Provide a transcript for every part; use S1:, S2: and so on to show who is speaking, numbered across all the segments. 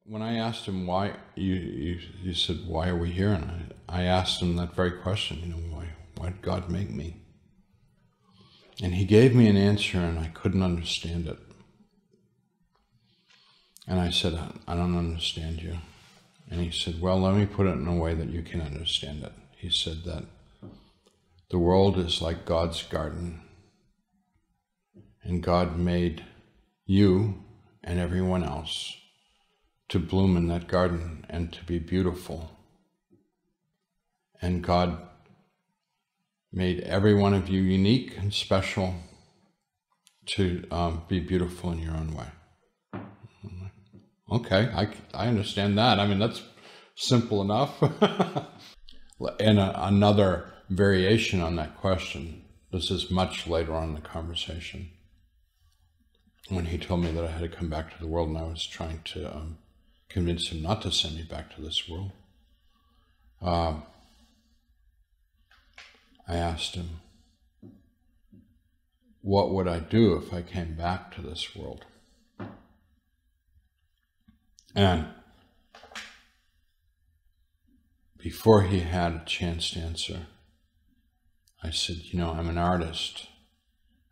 S1: when I asked him why, you said, why are we here? And I asked him that very question, you know, why did God make me? And he gave me an answer and I couldn't understand it. And I said, I don't understand you. And he said, well, let me put it in a way that you can understand it. He said that the world is like God's garden, and God made you and everyone else to bloom in that garden and to be beautiful. And God made every one of you unique and special to be beautiful in your own way. Okay, I understand that. I mean, that's simple enough. And another variation on that question, this is much later on in the conversation, when he told me that I had to come back to the world, and I was trying to convince him not to send me back to this world. I asked him, what would I do if I came back to this world? And before he had a chance to answer, I said, you know, I'm an artist,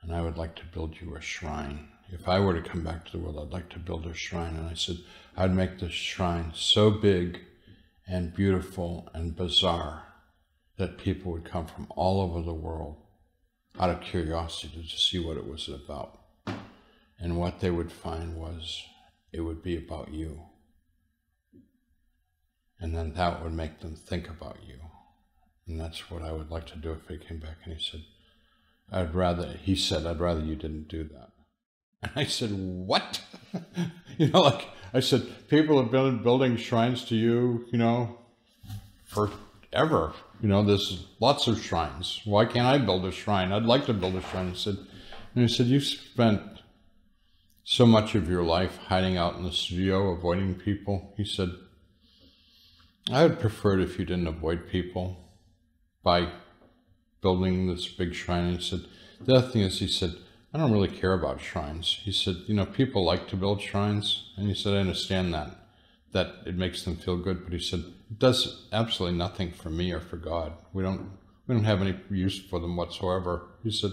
S1: and I would like to build you a shrine. If I were to come back to the world, I'd like to build a shrine. And I said, I'd make this shrine so big and beautiful and bizarre that people would come from all over the world out of curiosity to see what it was about. And what they would find was, it would be about you. And then that would make them think about you. And that's what I would like to do if he came back. And he said, I'd rather you didn't do that. And I said, what? You know, like I said, people have been building shrines to you, you know, forever. You know, there's lots of shrines. Why can't I build a shrine? I'd like to build a shrine. He said, you spent so much of your life hiding out in the studio, avoiding people. He said, I would prefer it if you didn't avoid people by building this big shrine. And he said, the other thing is, he said, I don't really care about shrines. He said, you know, people like to build shrines. And he said, I understand that it makes them feel good. But he said, it does absolutely nothing for me or for God. We don't have any use for them whatsoever. He said,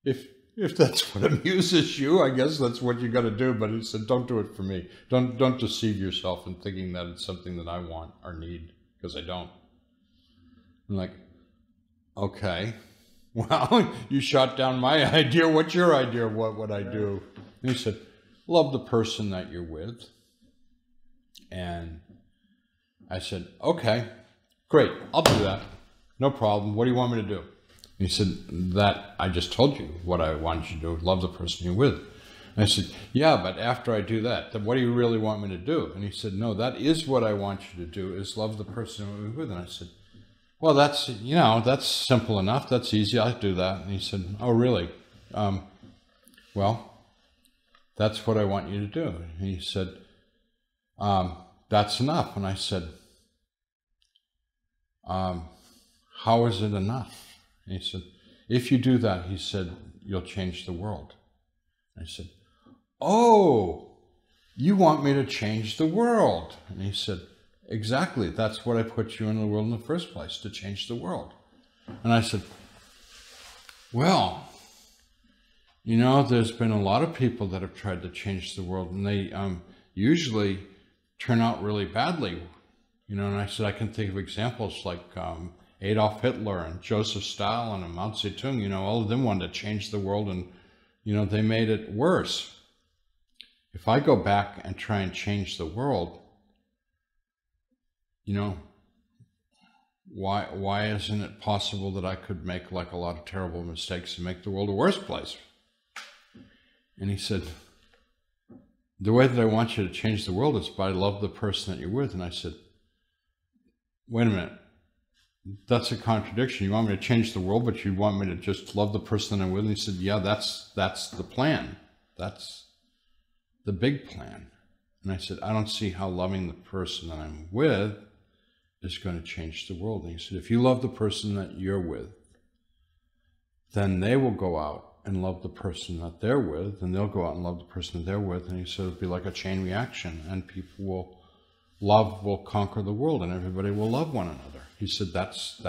S1: if that's what amuses you, I guess that's what you got to do. But he said, don't do it for me. Don't deceive yourself in thinking that it's something that I want or need, because I don't. I'm like, okay, well, you shot down my idea. What's your idea of what would I do? And he said, love the person that you're with. And I said, okay, great, I'll do that. No problem. What do you want me to do? And he said, that I just told you what I wanted you to do, love the person you're with. And I said, yeah, but after I do that, then what do you really want me to do? And he said, no, that is what I want you to do, is love the person you're with. And I said, well, that's, you know, that's simple enough. That's easy. I'll do that. And he said, oh, really? Well, that's what I want you to do. And he said, that's enough. And I said, how is it enough? And he said, if you do that, he said, you'll change the world. And I said, oh, you want me to change the world? And he said, exactly. That's what I put you in the world in the first place, to change the world. And I said, well, you know, there's been a lot of people that have tried to change the world, and they usually turn out really badly. You know, and I said, I can think of examples like Adolf Hitler and Joseph Stalin and Mao Zedong. You know, all of them wanted to change the world, and, you know, they made it worse. If I go back and try and change the world, you know, why isn't it possible that I could make like a lot of terrible mistakes and make the world a worse place? And he said, the way that I want you to change the world is by love the person that you're with. And I said, wait a minute, that's a contradiction. You want me to change the world, but you want me to just love the person that I'm with? And he said, yeah, that's the plan. That's the big plan. And I said, I don't see how loving the person that I'm with is going to change the world. And he said, if you love the person that you're with, then they will go out and love the person that they're with, and they'll go out and love the person that they're with, and he said it'll be like a chain reaction, and love will conquer the world, and everybody will love one another. He said that's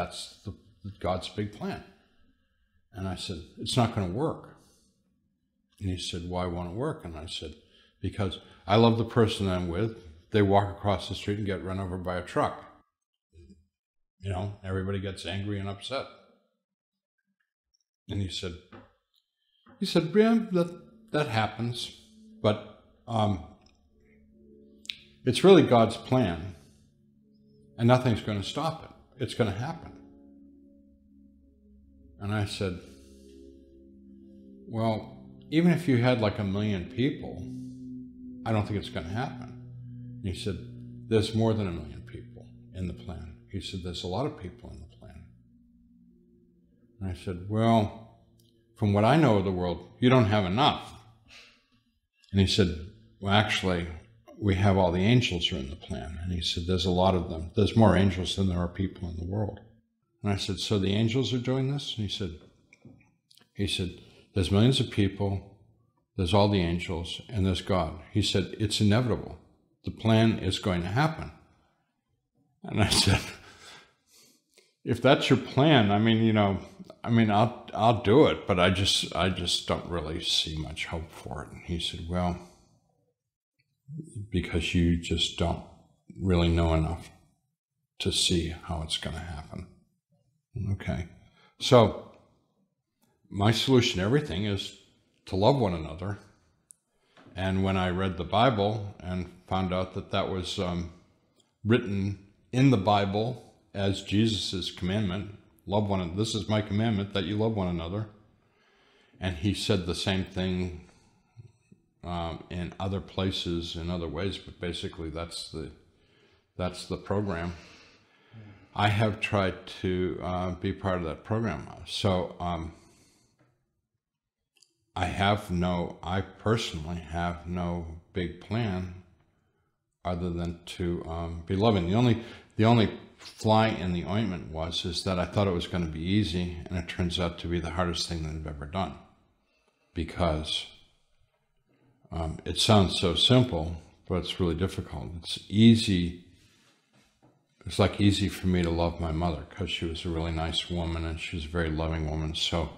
S1: God's big plan. And I said, it's not going to work. And he said, why won't it work? And I said, because I love the person I'm with. They walk across the street and get run over by a truck. You know, everybody gets angry and upset. And he said, yeah, that happens, but it's really God's plan, and nothing's going to stop it. It's going to happen. And I said, well, even if you had like 1 million people, I don't think it's going to happen. And he said, there's more than 1 million people in the plan. He said, there's a lot of people in the plan. And I said, well, from what I know of the world, you don't have enough. And he said, well, actually, we have all the angels are in the plan. And he said, there's a lot of them. There's more angels than there are people in the world. And I said, so the angels are doing this? And he said, there's millions of people, there's all the angels, and there's God. He said, it's inevitable. The plan is going to happen. And I said, if that's your plan, I'll do it, but I just don't really see much hope for it. And he said, well, because you just don't really know enough to see how it's going to happen. Okay. So my solution to everything is to love one another. And when I read the Bible and found out that that was written in the Bible as Jesus's commandment, love one another. This is my commandment, that you love one another. And he said the same thing in other places, in other ways, but basically that's the program. I have tried to be part of that program. So I personally have no big plan other than to be loving. The only fly in the ointment is that I thought it was going to be easy, and it turns out to be the hardest thing that I've ever done, because it sounds so simple, but it's really difficult. It's easy. It's like easy for me to love my mother because she was a really nice woman and she was a very loving woman. So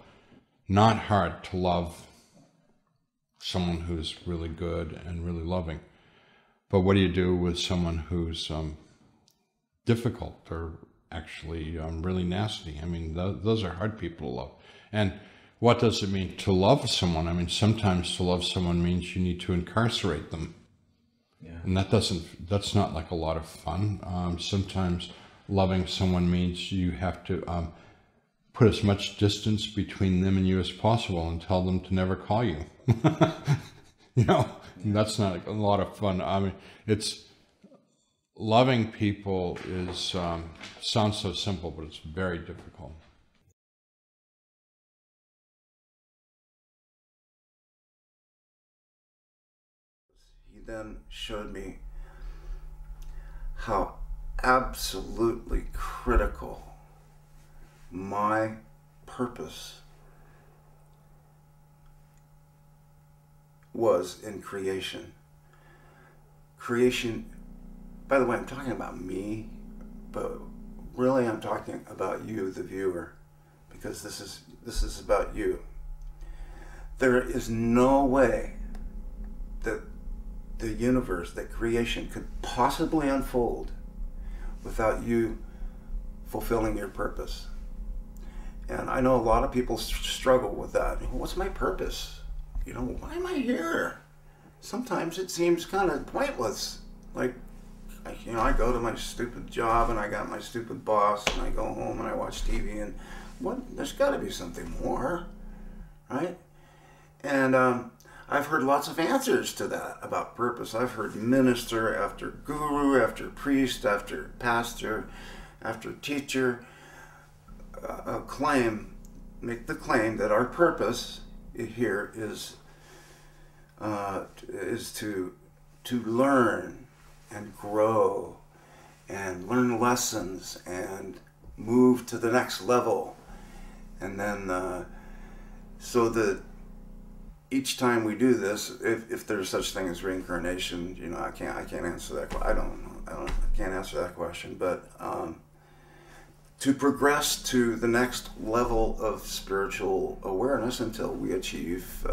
S1: not hard to love someone who's really good and really loving. But what do you do with someone who's difficult or actually really nasty? I mean, those are hard people to love. And what does it mean to love someone? I mean, sometimes to love someone means you need to incarcerate them. Yeah. And that's not like a lot of fun. Sometimes loving someone means you have to put as much distance between them and you as possible and tell them to never call you. You know, that's not a lot of fun. I mean, loving people sounds so simple, but it's very difficult.
S2: He then showed me how absolutely critical my purpose was in creation. Creation, by the way, I'm talking about me, but really I'm talking about you, the viewer, because this is about you. There is no way that the universe, that creation could possibly unfold without you fulfilling your purpose. And I know a lot of people struggle with that. What's my purpose? You know, why am I here? Sometimes it seems kind of pointless. Like, you know, I go to my stupid job and I got my stupid boss and I go home and I watch TV and there's got to be something more, right? And I've heard lots of answers to that about purpose. I've heard minister after guru, after priest, after pastor, after teacher make the claim that our purpose here is to learn and grow and learn lessons and move to the next level, and then So that each time we do this, if there's such thing as reincarnation, you know, I can't answer that. I can't answer that question. But to progress to the next level of spiritual awareness until we achieve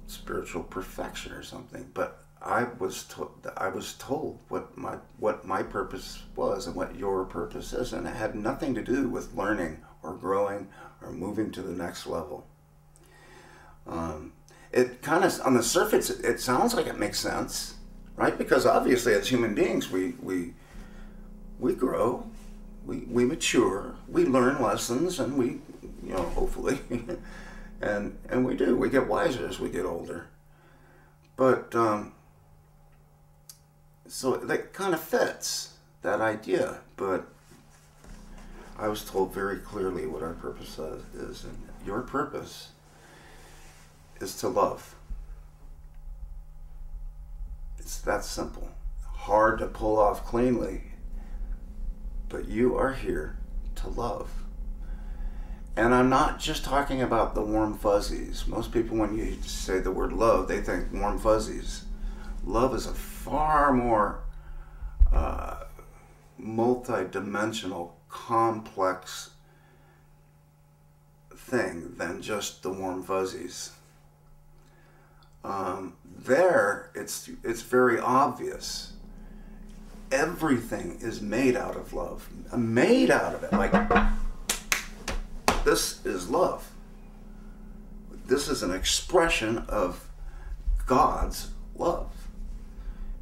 S2: spiritual perfection or something. But I was told what my purpose was and what your purpose is, and it had nothing to do with learning or growing or moving to the next level. It kind of, on the surface, it sounds like it makes sense, right? Because obviously, as human beings, we grow, we mature, we learn lessons, and we, you know, hopefully, and we get wiser as we get older. But so that kind of fits that idea. But I was told very clearly what our purpose is, and your purpose is to love. It's that simple. Hard to pull off cleanly, but you are here to love. And I'm not just talking about the warm fuzzies. Most people, when you say the word love, they think warm fuzzies. Love is a far more multi-dimensional, complex thing than just the warm fuzzies. There, it's very obvious. Everything is made out of love. Made out of it. Like, this is love. This is an expression of God's love.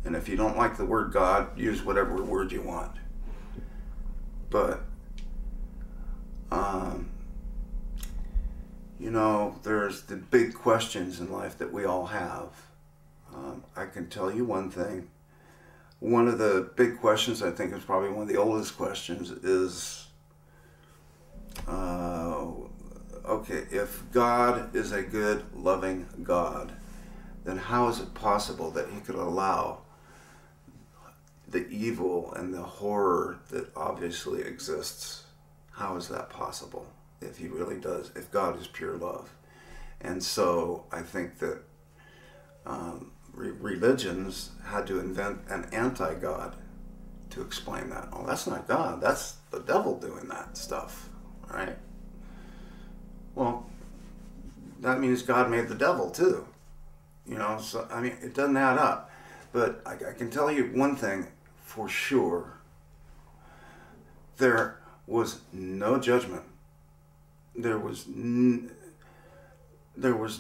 S2: And if you don't like the word God, use whatever word you want. But, you know, there's the big questions in life that we all have. I can tell you one thing. One of the big questions, I think is probably one of the oldest questions, is, okay, if God is a good, loving God, then how is it possible that he could allow the evil and the horror that obviously exists? How is that possible if he really does, if God is pure love? And so I think that religions had to invent an anti-God to explain that. Oh, that's not God, that's the devil doing that stuff, right? Well, that means God made the devil too. You know, so, I mean, it doesn't add up. But I can tell you one thing for sure. There was no judgment. There was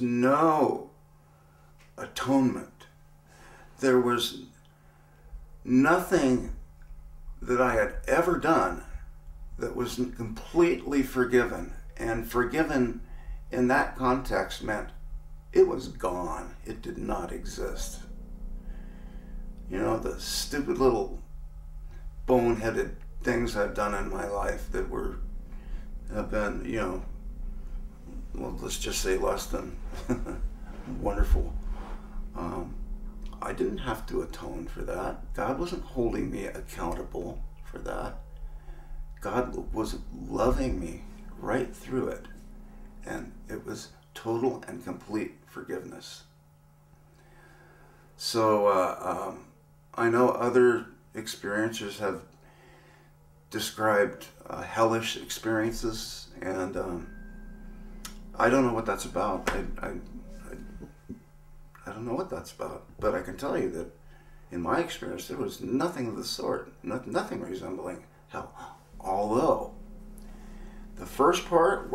S2: no atonement. There was nothing that I had ever done that was completely forgiven. And forgiven in that context meant it was gone. It did not exist. You know, the stupid little boneheaded things I've done in my life that have been, you know, well, let's just say less than wonderful. I didn't have to atone for that. God wasn't holding me accountable for that. God was loving me right through it. And it was total and complete forgiveness. So I know other experiencers have described hellish experiences, and I don't know what that's about. I don't know what that's about, but I can tell you that in my experience there was nothing of the sort, nothing resembling hell. Although the first part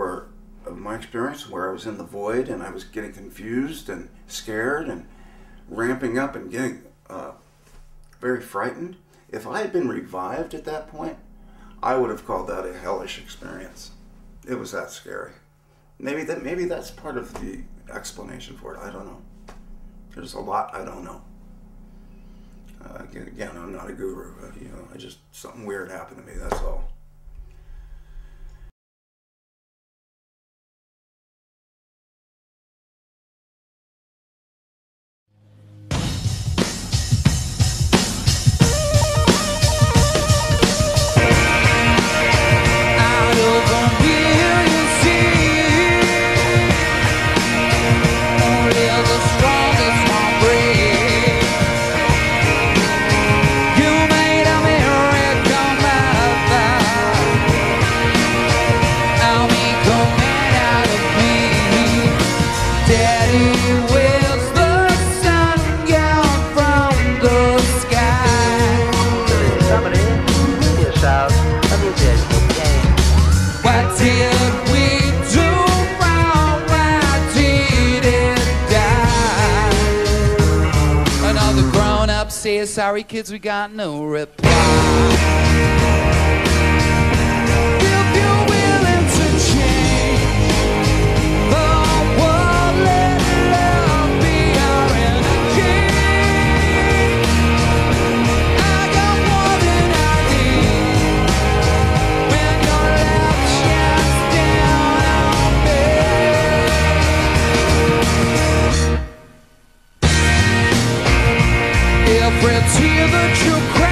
S2: of my experience, where I was in the void and I was getting confused and scared and ramping up and getting very frightened, if I had been revived at that point, I would have called that a hellish experience. It was that scary. Maybe that's part of the explanation for it. I don't know. There's a lot I don't know. Again, I'm not a guru, but you know, something weird happened to me. That's all.
S3: Out of a million seas. say, sorry kids, we got no reply. If you're willing to change the world, let love be our energy. I got more than I need when your love shines down on me. Every tear that you cry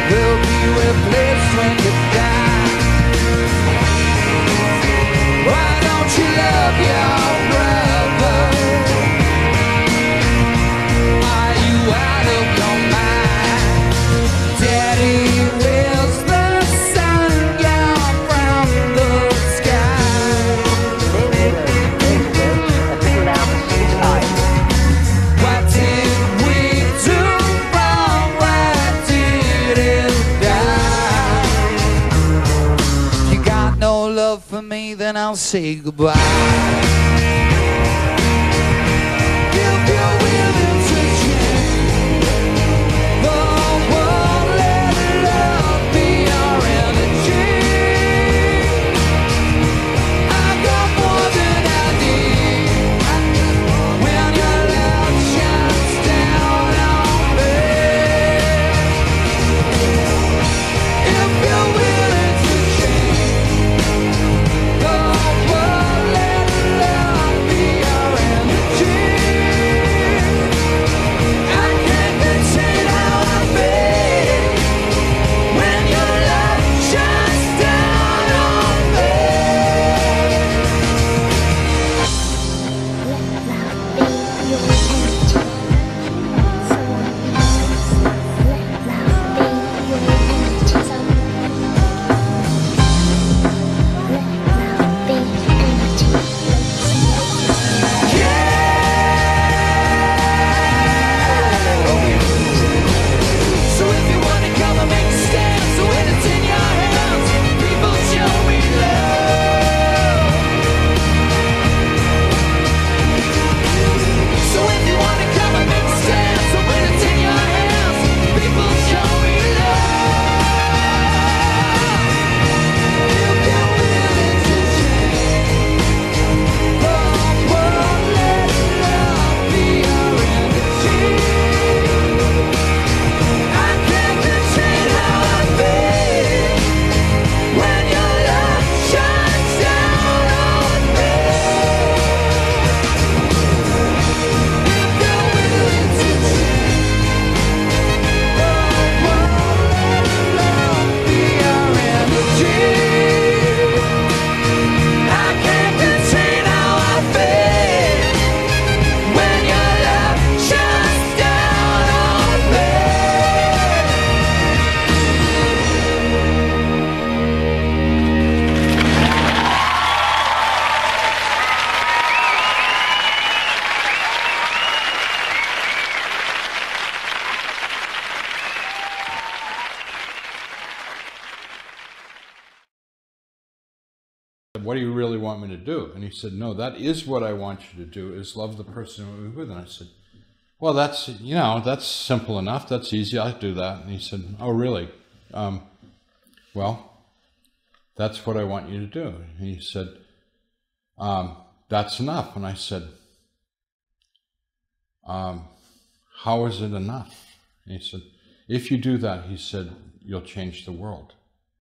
S3: will be replaced when you die. Why don't you love your brother? Are you out of your mind? Daddy wills the sun down from the sky. What did we do wrong? Why did it die? You got no love for me, then I'll say goodbye. If you're willing to change the world, let love be our energy. I got more than I need when your love shines down on me. If you're willing to change the world, let love be our energy. I can't contain how I feel when your love shines down on me. So if you wanna come and make a stand, so when it's in your hands, people show me love. So if you wanna come and make a stand, so when it's in your hands, people show me love. If you're willing to change the world, let love be our energy. I can't contain how I feel when your love shines down on me. If you're willing to change the world, let love be our energy. I can't contain how I feel when your love shines down on me.
S1: What do you really want me to do? And he said, no, that is what I want you to do, is love the person you're with. And I said, well, that's, you know, that's simple enough. That's easy. I do that. And he said, oh, really? Well, that's what I want you to do. And he said, that's enough. And I said, how is it enough? And he said, if you do that, he said, you'll change the world.